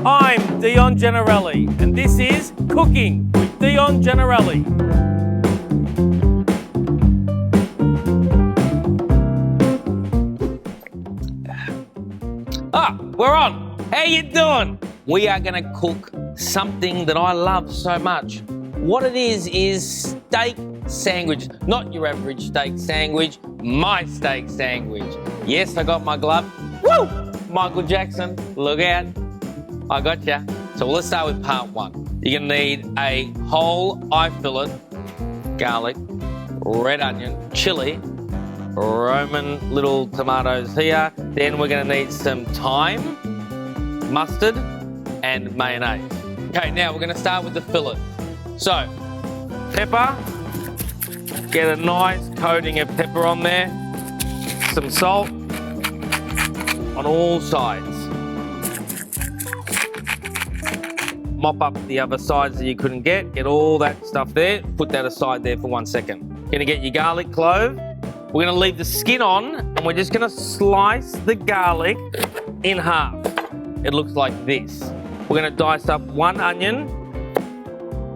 I'm Dion Giannarelli, and this is Cooking with Dion Giannarelli. We're on. How you doing? We are going to cook something that I love so much. What it is steak sandwich. Not your average steak sandwich, my steak sandwich. Yes, I got my glove. Woo! Michael Jackson, look out. I got ya. So let's start with part one. You're going to need a whole eye fillet, garlic, red onion, chilli, Roman little tomatoes here. Then we're going to need some thyme, mustard, and mayonnaise. Okay, now we're going to start with the fillet. So, pepper, get a nice coating of pepper on there, some salt on all sides. Mop up the other sides that you couldn't get all that stuff there, put that aside there for 1 second. Gonna get your garlic clove. We're gonna leave the skin on and we're just gonna slice the garlic in half. It looks like this. We're gonna dice up one onion.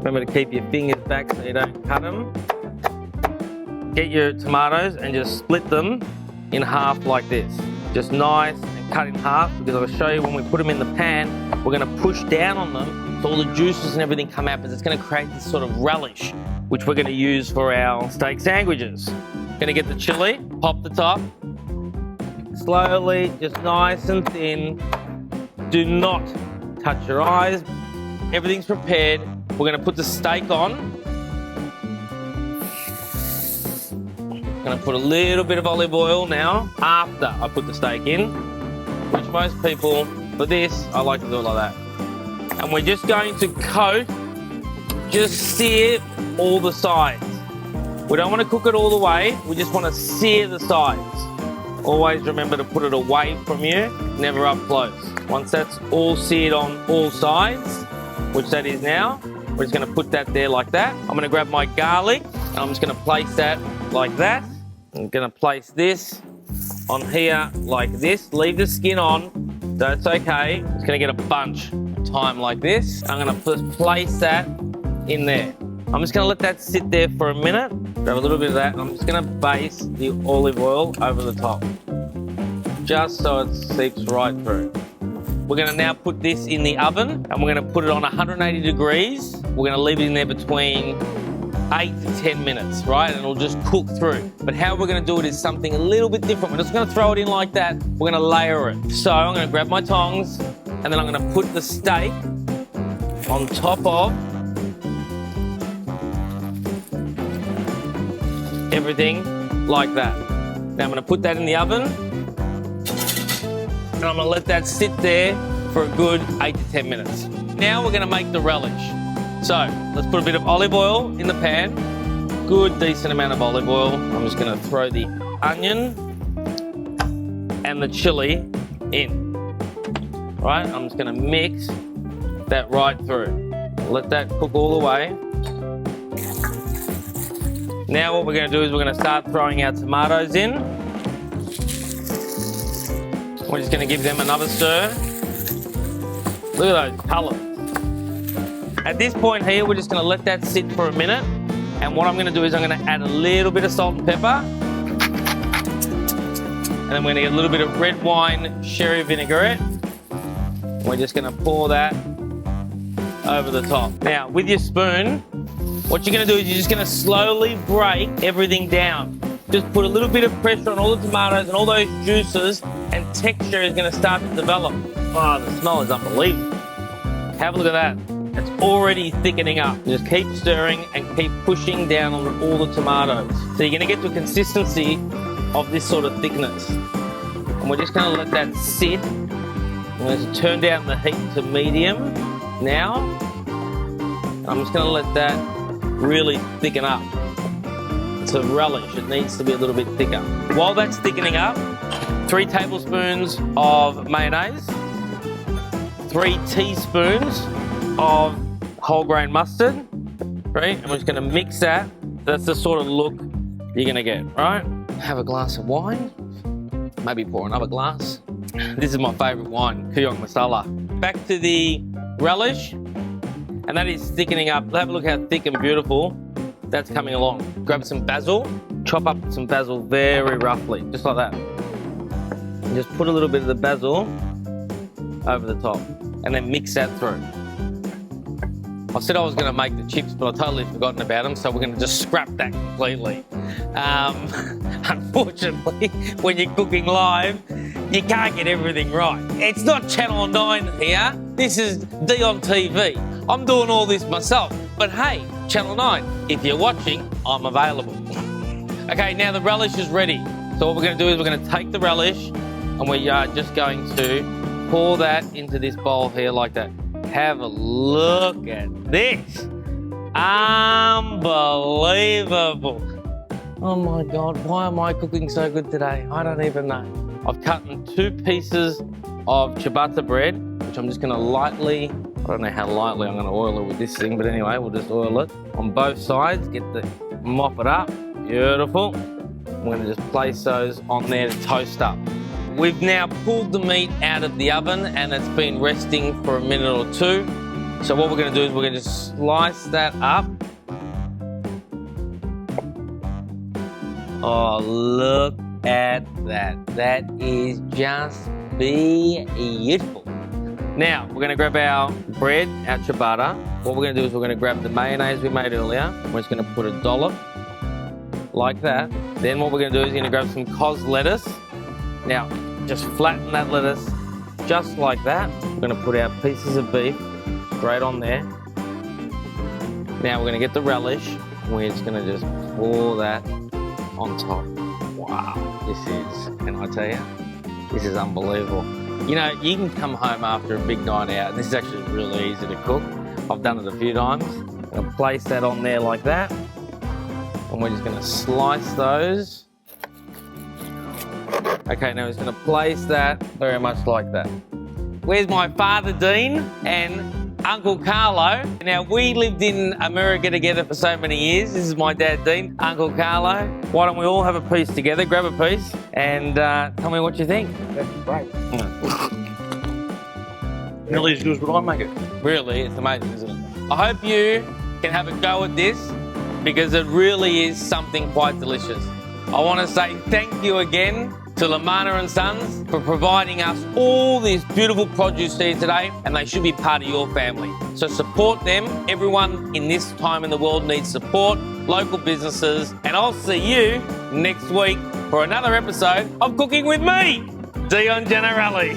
Remember to keep your fingers back so you don't cut them. Get your tomatoes and just split them in half like this. Just nice and cut in half, because I'll show you when we put them in the pan, we're gonna push down on them so all the juices and everything come out, because it's gonna create this sort of relish, which we're gonna use for our steak sandwiches. Gonna get the chili, pop the top, slowly, just nice and thin. Do not touch your eyes. Everything's prepared. We're gonna put the steak on. Gonna put a little bit of olive oil now after I put the steak in, which most people, for this, I like to do it like that. And we're just going to coat, just sear all the sides. We don't want to cook it all the way, we just want to sear the sides. Always remember to put it away from you, never up close. Once that's all seared on all sides, which that is now, we're just going to put that there like that. I'm going to grab my garlic, and I'm just going to place that like that. I'm going to place this on here like this. Leave the skin on, that's okay. It's going to get a bunch of thyme like this. I'm going to place that in there. I'm just going to let that sit there for a minute. Grab a little bit of that. I'm just going to base the olive oil over the top, just so it seeps right through. We're going to now put this in the oven, and we're going to put it on 180 degrees. We're going to leave it in there between 8 to 10 minutes, right? And it'll just cook through. But how we're going to do it is something a little bit different. We're just going to throw it in like that. We're going to layer it. So I'm going to grab my tongs, and then I'm going to put the steak on top of everything like that. Now I'm going to put that in the oven, and I'm going to let that sit there for a good 8 to 10 minutes. Now we're going to make the relish. So let's put a bit of olive oil in the pan. Good, decent amount of olive oil. I'm just going to throw the onion and the chili in. Right, I'm just going to mix that right through. Let that cook all the way. Now what we're going to do is we're going to start throwing our tomatoes in. We're just going to give them another stir. Look at those colours. At this point here, we're just going to let that sit for a minute. And what I'm going to do is I'm going to add a little bit of salt and pepper. And then we're going to get a little bit of red wine sherry vinaigrette. We're just going to pour that over the top. Now, with your spoon, what you're going to do is you're just going to slowly break everything down. Just put a little bit of pressure on all the tomatoes and all those juices, and texture is going to start to develop. Oh, the smell is unbelievable. Have a look at that. It's already thickening up. Just keep stirring and keep pushing down on all the tomatoes. So you're going to get to a consistency of this sort of thickness. And we're just going to let that sit. I'm going to turn down the heat to medium now. I'm just going to let that really thicken up. It's a relish. It needs to be a little bit thicker. While that's thickening up, 3 tablespoons of mayonnaise, 3 teaspoons of whole grain mustard, right? And we're just going to mix that. That's the sort of look you're going to get, right? Have a glass of wine, maybe pour another glass. This is my favourite wine, Kuyong Masala. back to the relish, and that is thickening up. Have a look how thick and beautiful that's coming along. Grab some basil, chop up some basil very roughly, just like that. And just put a little bit of the basil over the top, and then mix that through. I said I was going to make the chips, but I totally forgotten about them, so we're going to just scrap that completely. Unfortunately, when you're cooking live, you can't get everything right. It's not Channel 9 here. This is Dion TV. I'm doing all this myself. But hey, Channel 9, if you're watching, I'm available. Okay, now the relish is ready. So what we're going to do is we're going to take the relish and we are just going to pour that into this bowl here like that. Have a look at this. Unbelievable. Oh my God, why am I cooking so good today? I don't even know. I've cut in 2 pieces of ciabatta bread, which I'm just gonna lightly, I don't know how lightly I'm gonna oil it with this thing, but anyway, we'll just oil it on both sides, mop it up, beautiful. I'm gonna just place those on there to toast up. We've now pulled the meat out of the oven and it's been resting for a minute or 2. So what we're gonna do is we're gonna just slice that up. Oh, look at that. That is just beautiful. Now, we're gonna grab our bread, our ciabatta. What we're gonna do is we're gonna grab the mayonnaise we made earlier. We're just gonna put a dollop like that. Then what we're gonna do is gonna grab some cos lettuce. Now, just flatten that lettuce just like that. We're gonna put our pieces of beef straight on there. Now we're gonna get the relish. We're just gonna just pour that on top. Wow, this is, can I tell you, this is unbelievable. You know, you can come home after a big night out, and this is actually really easy to cook. I've done it a few times. I'm gonna place that on there like that. And we're just gonna slice those. Okay, now we're just gonna place that very much like that. Where's my father, Dean, and Uncle Carlo? Now, we lived in America together for so many years. This is my dad, Dean, Uncle Carlo. Why don't we all have a piece together? Grab a piece and tell me what you think. That's great. Nearly as good as what I make it. Really, it's amazing, isn't it? I hope you can have a go at this because it really is something quite delicious. I want to say thank you again to Lamana and Sons for providing us all this beautiful produce here today, and they should be part of your family. So support them. Everyone in this time in the world needs support, local businesses, and I'll see you next week for another episode of Cooking With Me, Dion Giannarelli.